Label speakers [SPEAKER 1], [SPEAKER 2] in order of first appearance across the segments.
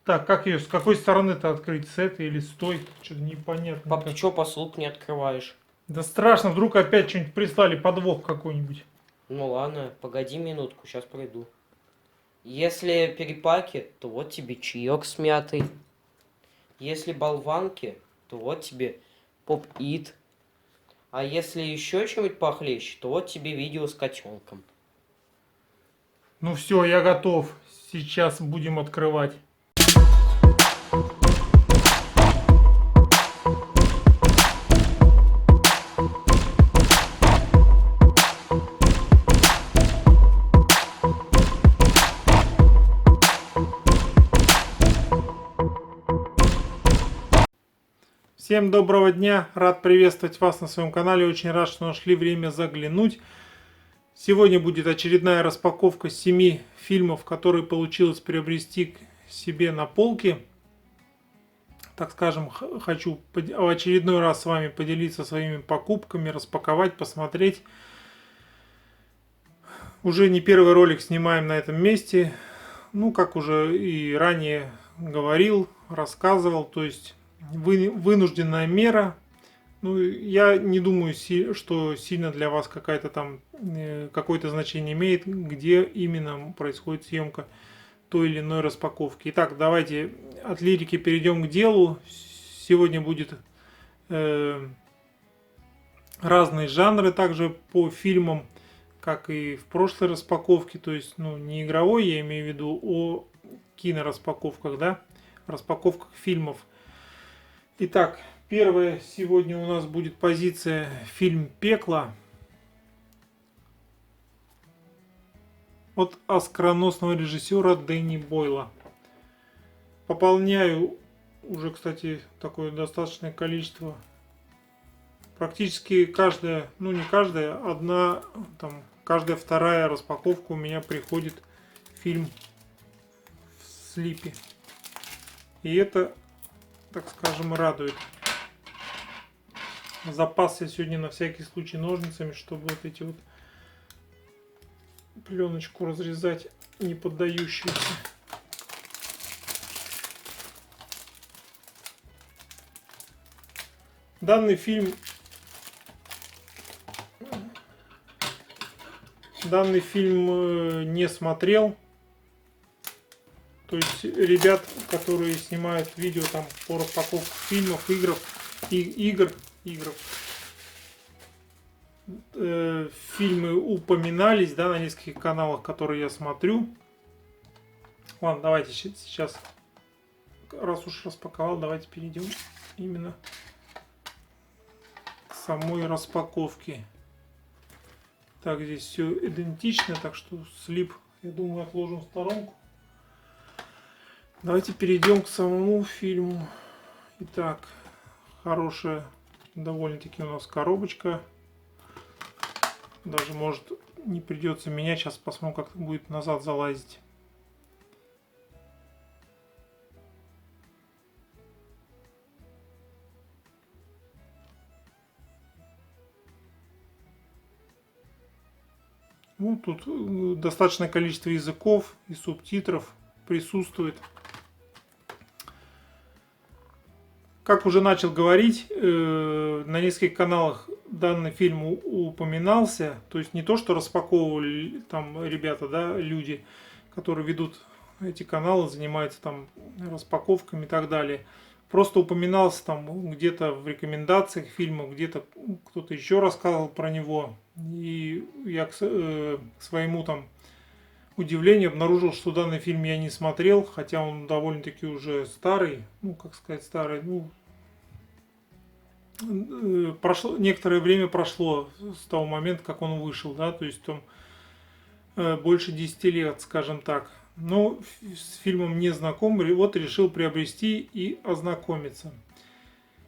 [SPEAKER 1] Так, как ее, с какой стороны-то открыть? С этой или с той? Что-то непонятно.
[SPEAKER 2] Пап, ты чё послуг не открываешь?
[SPEAKER 1] Да страшно, вдруг опять что-нибудь прислали, подвох какой-нибудь.
[SPEAKER 2] Ну ладно, погоди минутку, сейчас приду. Если перепаки, то вот тебе чаек с мятой. Если болванки, то вот тебе поп-ит. А если еще что-нибудь похлеще, то вот тебе видео с котенком.
[SPEAKER 1] Ну все, я готов. Сейчас будем открывать. Всем доброго дня, рад приветствовать вас на своем канале, очень рад, что нашли время заглянуть. Сегодня будет очередная распаковка 7 фильмов, которые получилось приобрести к себе на полке. Так скажем, хочу в очередной раз с вами поделиться своими покупками, распаковать, посмотреть. Уже не первый ролик снимаем на этом месте. Ну, как уже и ранее говорил, рассказывал, то есть вынужденная мера. Ну, я не думаю, что сильно для вас какая-то там какое-то значение имеет, где именно происходит съемка той или иной распаковки. Итак, давайте от лирики перейдем к делу. Сегодня будет разные жанры также по фильмам, как и в прошлой распаковке. То есть, ну, не игровой, я имею в виду о кинораспаковках, да, распаковках фильмов. Итак, первая сегодня у нас будет позиция фильм «Пекло» от оскароносного режиссера Дэнни Бойла. Пополняю уже, кстати, такое достаточное количество. Практически каждая, ну не каждая, одна, там, каждая вторая распаковка у меня приходит фильм в слипе. И это, так скажем, радует. Запасся сегодня на всякий случай ножницами, чтобы вот эти вот пленочку разрезать не поддающуюся. Данный фильм не смотрел. То есть ребят, которые снимают видео там по распаковке фильмов, игр, фильмы упоминались, да, на нескольких каналах, которые я смотрю. Ладно, давайте сейчас, раз уж распаковал, давайте перейдем именно к самой распаковке. Так, здесь все идентично, так что слип, я думаю, отложим в сторонку. Давайте перейдем к самому фильму. Итак, хорошая довольно-таки у нас коробочка. Даже, может, не придется менять. Сейчас посмотрим, как будет назад залазить. Ну, тут достаточное количество языков и субтитров присутствует. Как уже начал говорить, на нескольких каналах данный фильм упоминался. То есть не то, что распаковывали там ребята, да, люди, которые ведут эти каналы, занимаются там распаковками и так далее. Просто упоминался там где-то в рекомендациях фильма, где-то кто-то еще рассказывал про него. И я к своему там удивлению обнаружил, что данный фильм я не смотрел, хотя он довольно-таки уже старый, ну, как сказать, старый, ну, некоторое время прошло с того момента, как он вышел, да, то есть там больше 10 лет, скажем так. Но с фильмом не знаком, вот решил приобрести и ознакомиться.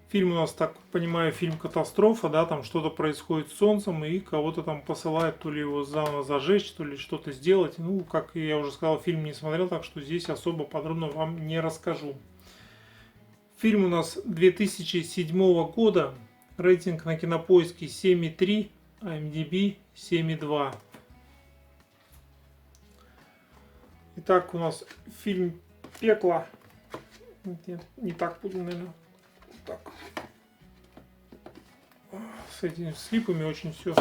[SPEAKER 1] Фильм у нас, так понимаю, фильм катастрофа, да, там что-то происходит с Солнцем и кого-то там посылают то ли его заново зажечь, то ли что-то сделать. Ну, как я уже сказал, фильм не смотрел, так что здесь особо подробно вам не расскажу. Фильм у нас 2007 года, рейтинг на Кинопоиске 7,3, IMDb 7,2. Итак, у нас фильм «Пекло». Нет, не так буду, наверное. Вот так. С этими слипами очень все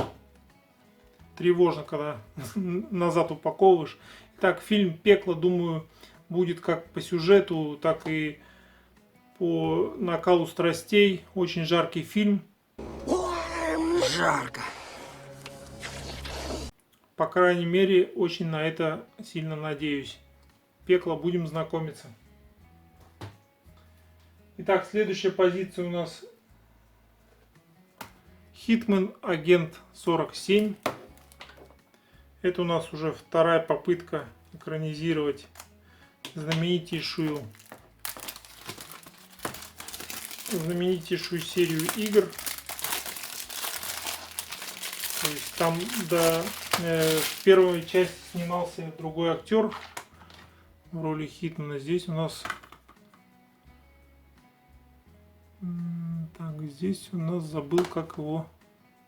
[SPEAKER 1] тревожно, когда назад упаковываешь. Так, фильм «Пекло», думаю, будет как по сюжету, так и по накалу страстей. Очень жаркий фильм.
[SPEAKER 3] Жарко.
[SPEAKER 1] По крайней мере, очень на это сильно надеюсь. «Пекло», будем знакомиться. Итак, следующая позиция у нас «Хитман. Агент 47». Это у нас уже вторая попытка экранизировать знаменитейшую серию игр. То есть там в первой части снимался другой актер в роли Хитмана. Здесь у нас здесь у нас забыл, как его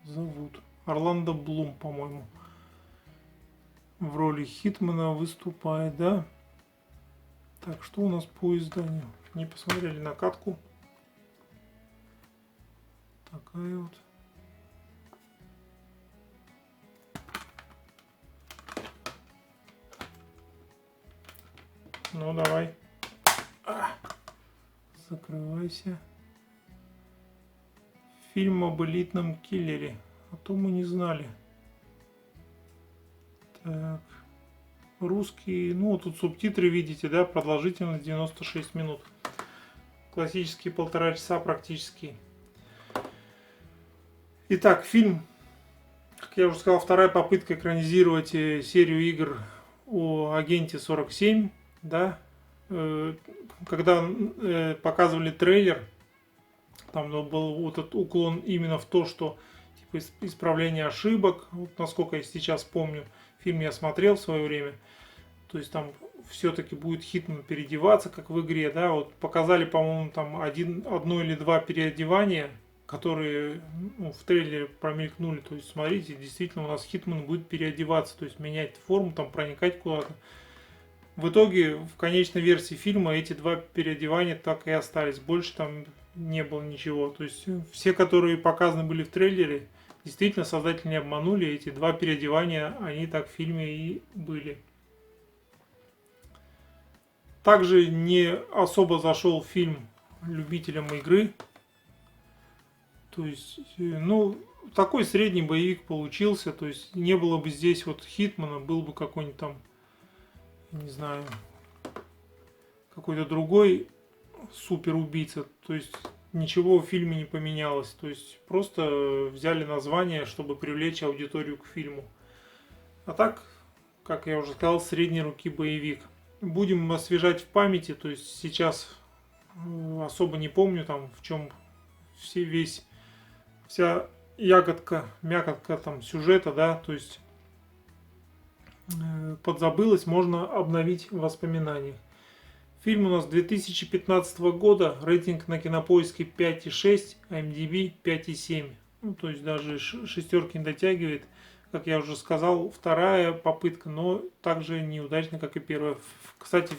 [SPEAKER 1] зовут. Орландо Блум, по-моему, в роли Хитмана выступает, да? Так, что у нас по изданию? Не посмотрели накатку. Такая вот. Ну, давай. Закрывайся. Фильм об элитном киллере. А то мы не знали. Так. Русский. Ну, тут субтитры видите, да? Продолжительность 96 минут. Классические 1,5 часа практически. Итак, фильм, как я уже сказал, вторая попытка экранизировать серию игр о агенте 47, да, когда показывали трейлер, там был вот этот уклон именно в то, что типа исправление ошибок, вот насколько я сейчас помню, фильм я смотрел в свое время, то есть там все-таки будет Хитман переодеваться, как в игре, да, вот показали, по-моему, там одно или два переодевания, которые в трейлере промелькнули. То есть, смотрите, действительно у нас Хитман будет переодеваться, то есть менять форму, там проникать куда-то. В итоге, в конечной версии фильма эти два переодевания так и остались. Больше там не было ничего. То есть, все, которые показаны были в трейлере, действительно создатели не обманули. Эти два переодевания, они так в фильме и были. Также не особо зашел фильм любителям игры. То есть, ну, такой средний боевик получился. То есть, не было бы здесь вот Хитмана, был бы какой-нибудь там, не знаю, какой-то другой супер убийца. То есть, ничего в фильме не поменялось. То есть, просто взяли название, чтобы привлечь аудиторию к фильму. А так, как я уже сказал, средней руки боевик. Будем освежать в памяти. То есть, сейчас особо не помню, там, в чем вся ягодка, мякотка там сюжета, да, то есть подзабылось, можно обновить воспоминания. Фильм у нас 2015 года, рейтинг на Кинопоиске 5,6, IMDb 5,7. Ну, то есть даже шестерки не дотягивает. Как я уже сказал, вторая попытка, но также неудачная, как и первая. Кстати,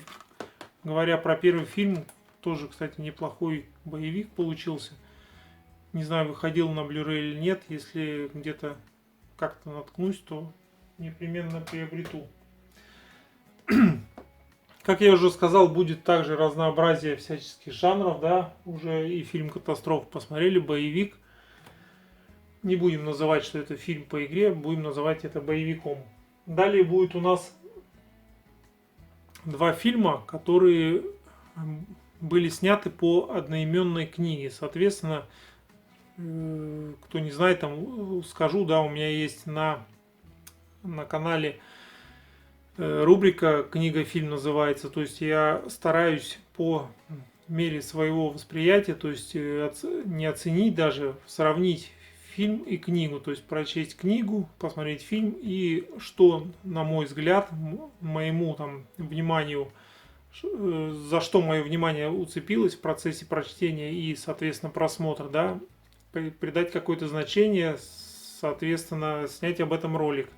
[SPEAKER 1] говоря про первый фильм, тоже, кстати, неплохой боевик получился. Не знаю, выходил на Blu-ray или нет. Если где-то как-то наткнусь, то непременно приобрету. Как я уже сказал, будет также разнообразие всяческих жанров, да. Уже и фильм «Катастрофа» посмотрели, боевик. Не будем называть, что это фильм по игре, будем называть это боевиком. Далее будет у нас два фильма, которые были сняты по одноименной книге. Соответственно, кто не знает, там скажу, да, у меня есть на канале рубрика «Книга-фильм» называется. То есть я стараюсь по мере своего восприятия, то есть не оценить даже, сравнить фильм и книгу. То есть прочесть книгу, посмотреть фильм и что, на мой взгляд, моему там вниманию, за что мое внимание уцепилось в процессе прочтения и, соответственно, просмотра, да, придать какое-то значение, соответственно, снять об этом ролик.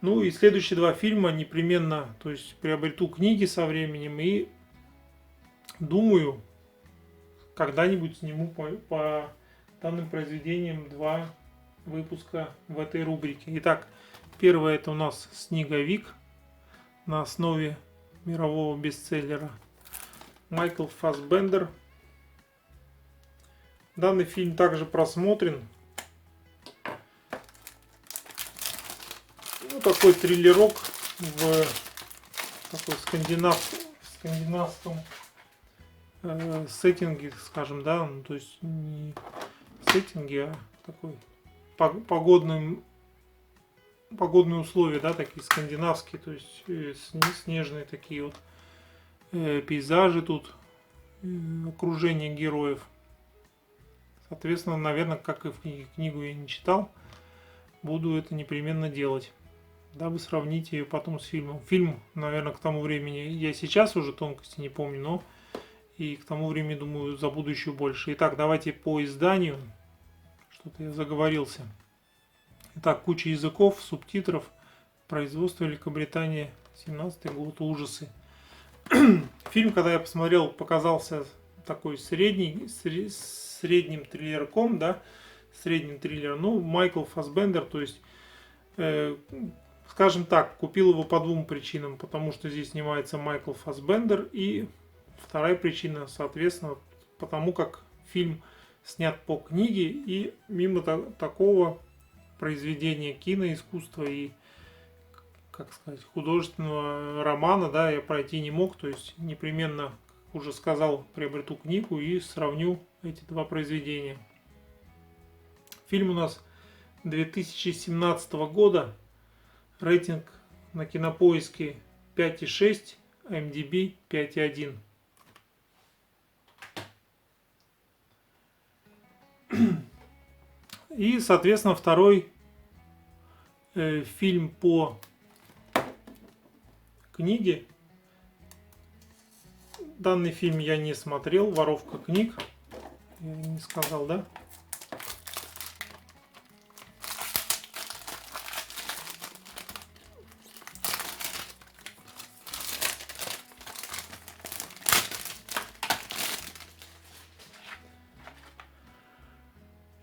[SPEAKER 1] Ну и следующие два фильма непременно, то есть приобрету книги со временем и думаю, когда-нибудь сниму по данным произведениям 2 выпуска в этой рубрике. Итак, первое это у нас «Снеговик» на основе мирового бестселлера Майкл Фассбендер. Данный фильм также просмотрен. Ну, такой триллерок в такой скандинавском сеттинге, скажем, да, ну, то есть не сеттинге, а такой погодные условия, да, такие скандинавские, то есть снежные такие вот пейзажи тут, окружение героев. Соответственно, наверное, как и в книгу я не читал, буду это непременно делать, дабы сравнить ее потом с фильмом. Фильм, наверное, к тому времени, я сейчас уже тонкости не помню, но и к тому времени, думаю, забуду еще больше. Итак, давайте по изданию. Что-то я заговорился. Итак, куча языков, субтитров, производство Великобритания, 17-й год, ужасы. Фильм, когда я посмотрел, показался такой средним триллерком, да, средним триллером. Ну, Майкл Фассбендер, то есть, скажем так, купил его по 2 причинам. Потому что здесь снимается Майкл Фассбендер. И вторая причина, соответственно, потому как фильм снят по книге. И мимо такого произведения киноискусства и, как сказать, художественного романа, да, я пройти не мог. То есть непременно, как уже сказал, приобрету книгу и сравню эти 2 произведения. Фильм у нас 2017 года. Рейтинг на Кинопоиске 5,6, IMDb 5,1. И, соответственно, второй фильм по книге. Данный фильм я не смотрел. «Воровка книг». Я не сказал, да?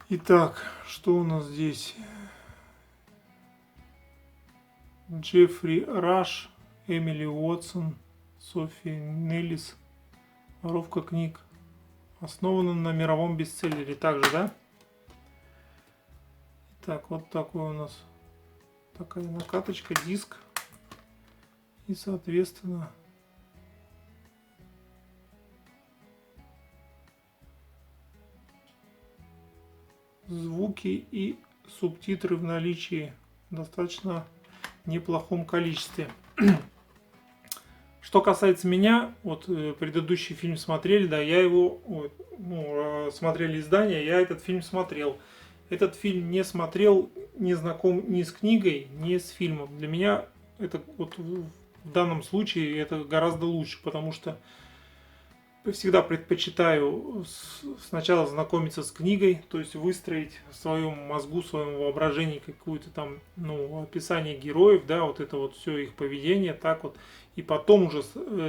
[SPEAKER 1] Итак, что у нас здесь? Джеффри Раш, Эмили Уотсон, Софи Неллис. «Воровка книг». Основана на мировом бестселлере также, да? Так, вот такой у нас такая накаточка, диск. И, соответственно, звуки и субтитры в наличии в достаточно неплохом количестве. Что касается меня, вот предыдущий фильм смотрели, да, я его, смотрели издание, я этот фильм смотрел. Этот фильм не смотрел, не знаком ни с книгой, ни с фильмом. Для меня это вот в данном случае это гораздо лучше, потому что всегда предпочитаю сначала знакомиться с книгой, то есть выстроить в своем мозгу, в своем воображении какое-то там, описание героев, да, вот это вот все их поведение, так вот, и потом уже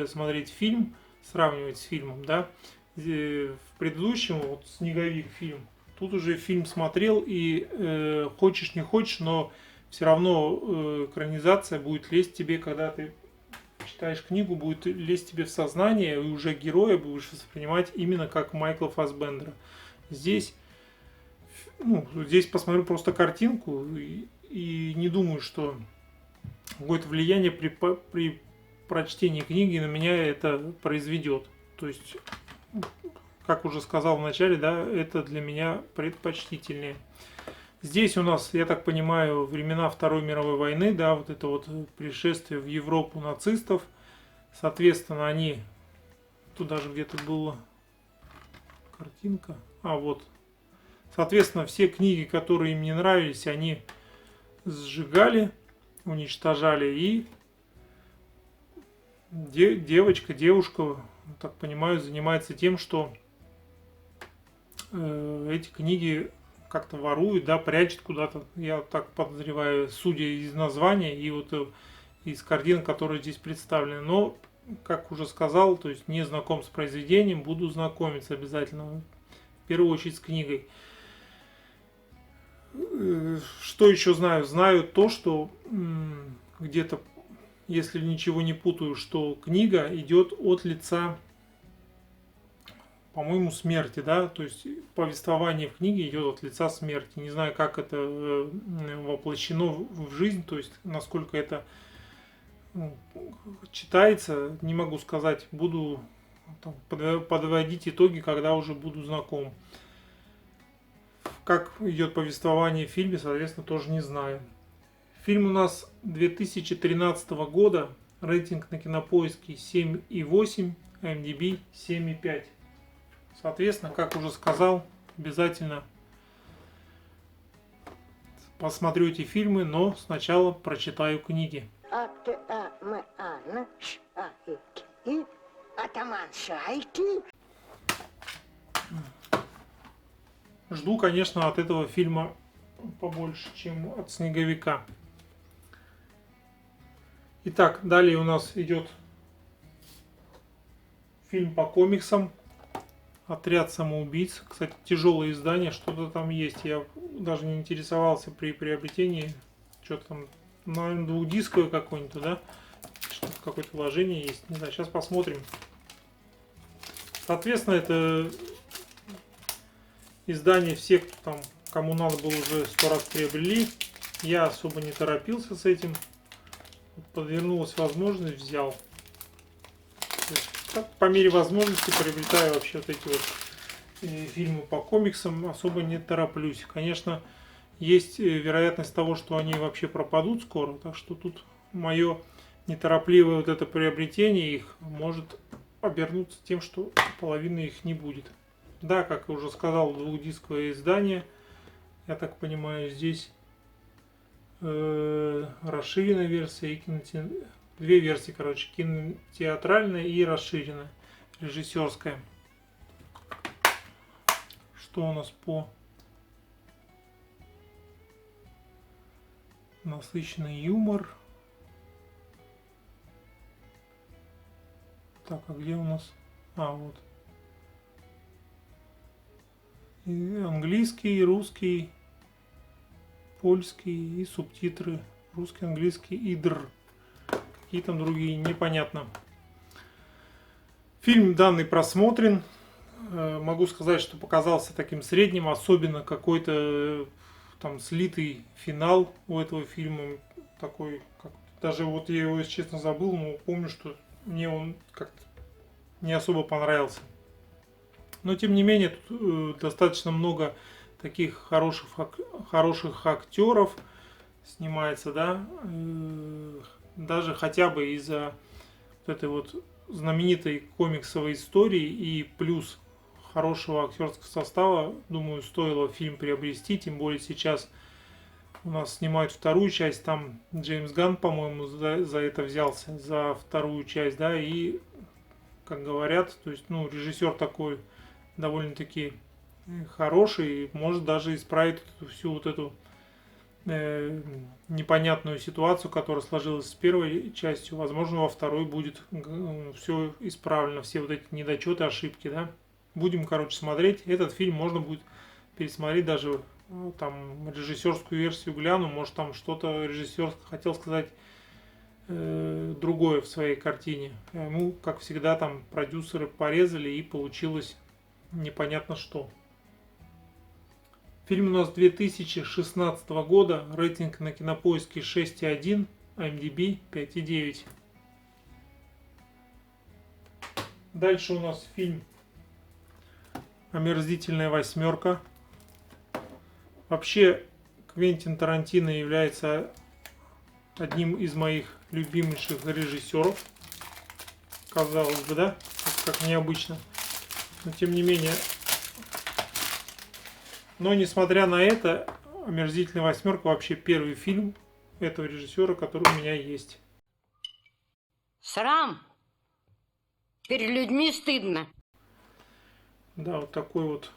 [SPEAKER 1] смотреть фильм, сравнивать с фильмом, да. В предыдущем, вот «Снеговик» фильм, тут уже фильм смотрел, и хочешь не хочешь, но все равно экранизация будет лезть тебе, когда ты читаешь книгу, будет лезть тебе в сознание, и уже героя будешь воспринимать именно как Майкла Фассбендера. Здесь, здесь посмотрю просто картинку и не думаю, что какое-то влияние при прочтении книги на меня это произведет. То есть, как уже сказал в начале, да, это для меня предпочтительнее. Здесь у нас, я так понимаю, времена Второй мировой войны, да, вот это вот пришествие в Европу нацистов. Соответственно, они, тут даже где-то была картинка, вот. Соответственно, все книги, которые им не нравились, они сжигали, уничтожали. И девушка, так понимаю, занимается тем, что эти книги как-то ворует, да, прячет куда-то, я так подозреваю, судя из названия и вот из картин, которые здесь представлены. Но как уже сказал, то есть не знаком с произведением, буду знакомиться обязательно, в первую очередь с книгой. Что еще знаю? Знаю то, что где-то, если ничего не путаю, что книга идет от лица, по-моему, смерти, да, то есть повествование в книге идет от лица смерти. Не знаю, как это воплощено в жизнь, то есть насколько это читается, не могу сказать, буду там подводить итоги, когда уже буду знаком. Как идет повествование в фильме, соответственно, тоже не знаю. Фильм у нас 2013 года, рейтинг на Кинопоиске 7,8, IMDb 7,5. Соответственно, как уже сказал, обязательно посмотрю эти фильмы, но сначала прочитаю книги. Жду, конечно, от этого фильма побольше, чем от «Снеговика». Итак, далее у нас идет фильм по комиксам «Отряд самоубийц». Кстати, тяжелое издание, что-то там есть. Я даже не интересовался при приобретении. Что-то там, наверное, двухдисковое какое-нибудь, да? Что-то, какое-то вложение есть. Не знаю, сейчас посмотрим. Соответственно, это издание всех, кто там, кому надо было, уже 100 раз приобрели. Я особо не торопился с этим. Подвернулась возможность, взял. По мере возможности приобретаю вообще вот эти вот фильмы по комиксам, особо не тороплюсь. Конечно, есть вероятность того, что они вообще пропадут скоро, так что тут мое неторопливое вот это приобретение их может обернуться тем, что половины их не будет. Да, как я уже сказал, двухдисковое издание, я так понимаю, здесь расширенная версия и две версии, короче, кинотеатральная и расширенная, режиссерская. Что у нас по насыщенный юмор? Так, а где у нас? А, вот. И английский, русский, польский и субтитры. Русский, английский и др. Какие там другие, непонятно. Фильм данный просмотрен. Могу сказать, что показался таким средним, особенно какой-то там слитый финал у этого фильма. Такой, как, даже вот я его, если честно, забыл, но помню, что мне он как-то не особо понравился. Но тем не менее, тут достаточно много таких хороших актеров снимается, да, даже хотя бы из-за вот этой вот знаменитой комиксовой истории и плюс хорошего актерского состава, думаю, стоило фильм приобрести, тем более сейчас у нас снимают вторую часть, там Джеймс Ганн, по-моему, за это взялся, за вторую часть, да, и, как говорят, то есть, ну, режиссер такой довольно-таки хороший, может даже исправить всю вот эту непонятную ситуацию, которая сложилась с первой частью. Возможно, во второй будет все исправлено, все вот эти недочеты, ошибки, да. Будем, короче, смотреть. Этот фильм можно будет пересмотреть, даже там режиссерскую версию гляну, может там что-то режиссер хотел сказать другое в своей картине. Ему, как всегда, там продюсеры порезали и получилось непонятно что. Фильм у нас 2016 года, рейтинг на Кинопоиске 6,1, IMDb 5,9. Дальше у нас фильм «Омерзительная восьмерка». Вообще, Квентин Тарантино является одним из моих любимейших режиссеров. Казалось бы, да? Как необычно. Но тем не менее... Но, несмотря на это, «Омерзительная восьмерка» вообще первый фильм этого режиссера, который у меня есть.
[SPEAKER 3] Срам! Перед людьми стыдно.
[SPEAKER 1] Да, вот такой вот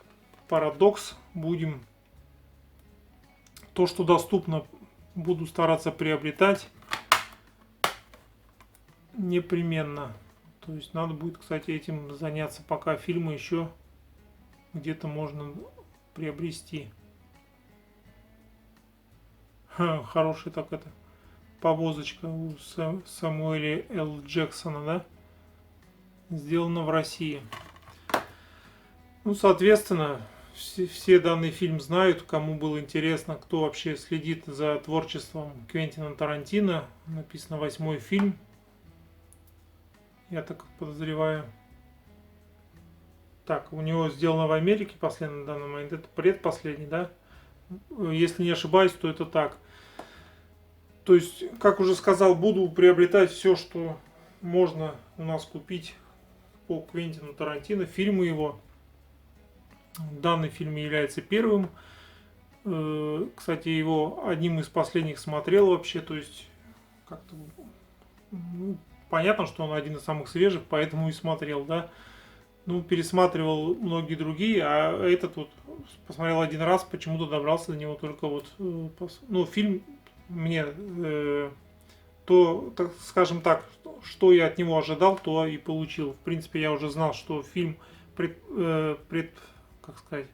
[SPEAKER 1] парадокс. Будем... То, что доступно, буду стараться приобретать непременно. То есть надо будет, кстати, этим заняться, пока фильмы еще где-то можно приобрести. Хороший так это повозочка у Самуэля Л. Джексона, да? Сделана в России. Ну, соответственно, все данный фильм знают, кому было интересно, кто вообще следит за творчеством Квентина Тарантино. Написано 8-й фильм, я так подозреваю. Так, у него сделано в Америке последний на данный момент, это предпоследний, да? Если не ошибаюсь, то это так. То есть, как уже сказал, буду приобретать все, что можно у нас купить по Квентину Тарантино, фильмы его. Данный фильм является первым. Кстати, его одним из последних смотрел вообще, то есть как-то понятно, что он один из самых свежих, поэтому и смотрел, да. Ну, пересматривал многие другие, а этот вот посмотрел один раз, почему-то добрался до него только вот, ну, фильм мне, то, так, скажем так, что я от него ожидал, то и получил. В принципе, я уже знал, что фильм как сказать,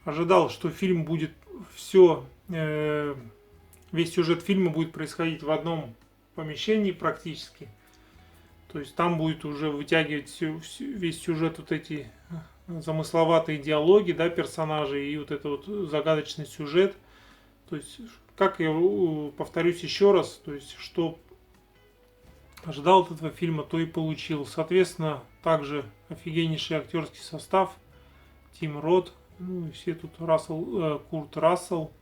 [SPEAKER 1] ожидал, что фильм будет все, весь сюжет фильма будет происходить в одном помещении практически. То есть там будет уже вытягивать весь сюжет, вот эти замысловатые диалоги, да, персонажей и вот это вот загадочный сюжет. То есть, как я повторюсь еще раз, то есть, что ожидал от этого фильма, то и получил. Соответственно, также офигеннейший актерский состав. Тим Рот, ну и все тут Курт Рассел,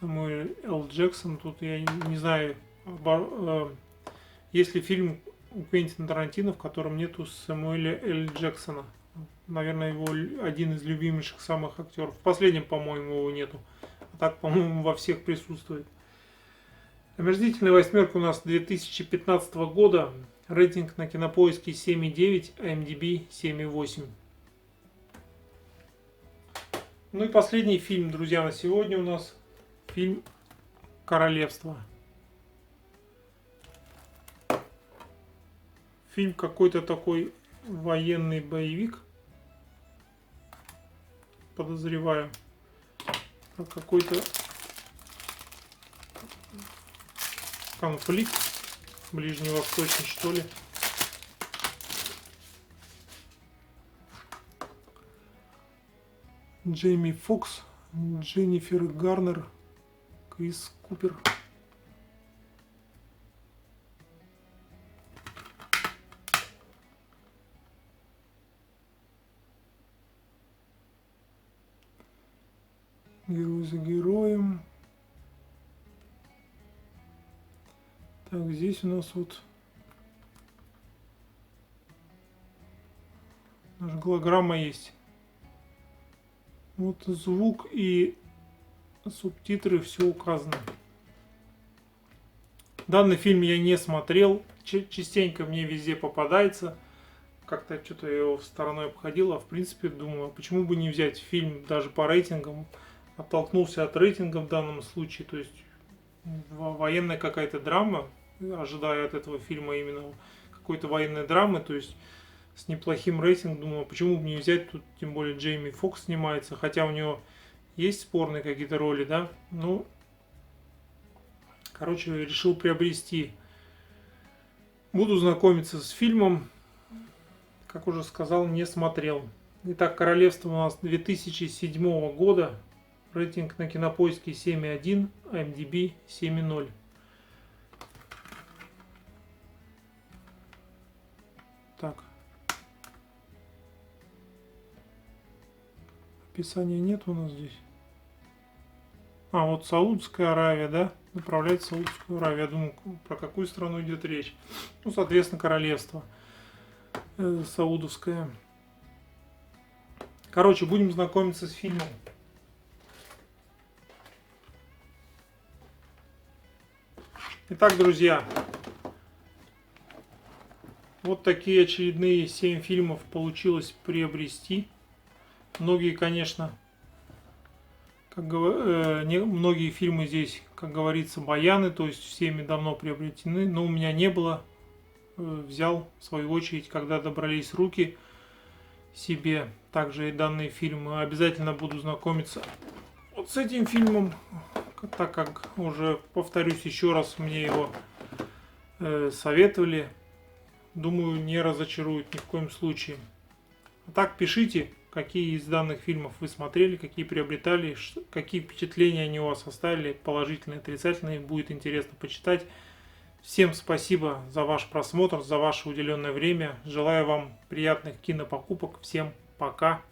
[SPEAKER 1] Самуэль Л. Джексон. Тут я не знаю, есть ли фильм у Квентина Тарантино, в котором нету Самуэля Л. Джексона. Наверное, его один из любимейших самых актеров. В последнем, по-моему, его нету. А так, по-моему, во всех присутствует. Омерзительная восьмерка у нас 2015 года. Рейтинг на Кинопоиске 7,9, IMDb 7,8. Ну и последний фильм, друзья, на сегодня у нас фильм «Королевство». Фильм какой-то такой военный боевик, подозреваю, про какой-то конфликт ближневосточный, что ли. Джейми Фокс, Дженнифер Гарнер, Крис Купер. Герой за героем. Так, здесь у нас вот наша голограмма есть. Вот звук и субтитры, все указано. Данный фильм я не смотрел. Частенько мне везде попадается. Как-то что-то я его стороной обходил. А в принципе думаю, почему бы не взять фильм даже по рейтингам. Оттолкнулся от рейтинга в данном случае. То есть военная какая-то драма. Ожидая от этого фильма именно какой-то военной драмы. То есть с неплохим рейтингом. Думаю, почему бы не взять. Тут тем более Джейми Фокс снимается. Хотя у него есть спорные какие-то роли, да. Ну, короче, решил приобрести. Буду знакомиться с фильмом. Как уже сказал, не смотрел. Итак, «Королевство» у нас 2007 года. Рейтинг на Кинопоиске 7,1, IMDb 7,0. Так. Описания нет у нас здесь. А, вот Саудовская Аравия, да? Направляется в Саудовскую Аравию. Я думаю, про какую страну идет речь. Ну, соответственно, королевство саудовское. Короче, будем знакомиться с фильмом. Итак, друзья, вот такие очередные 7 фильмов получилось приобрести. Многие, конечно, многие фильмы здесь, как говорится, баяны, то есть всеми давно приобретены, но у меня не было взял, в свою очередь, когда добрались руки себе также и данные фильмы. Обязательно буду знакомиться вот с этим фильмом, так как уже, повторюсь еще раз, мне его советовали. Думаю, не разочарует ни в коем случае. А так, пишите, какие из данных фильмов вы смотрели, какие приобретали, какие впечатления они у вас оставили, положительные, отрицательные. Будет интересно почитать. Всем спасибо за ваш просмотр, за ваше уделенное время. Желаю вам приятных кинопокупок. Всем пока.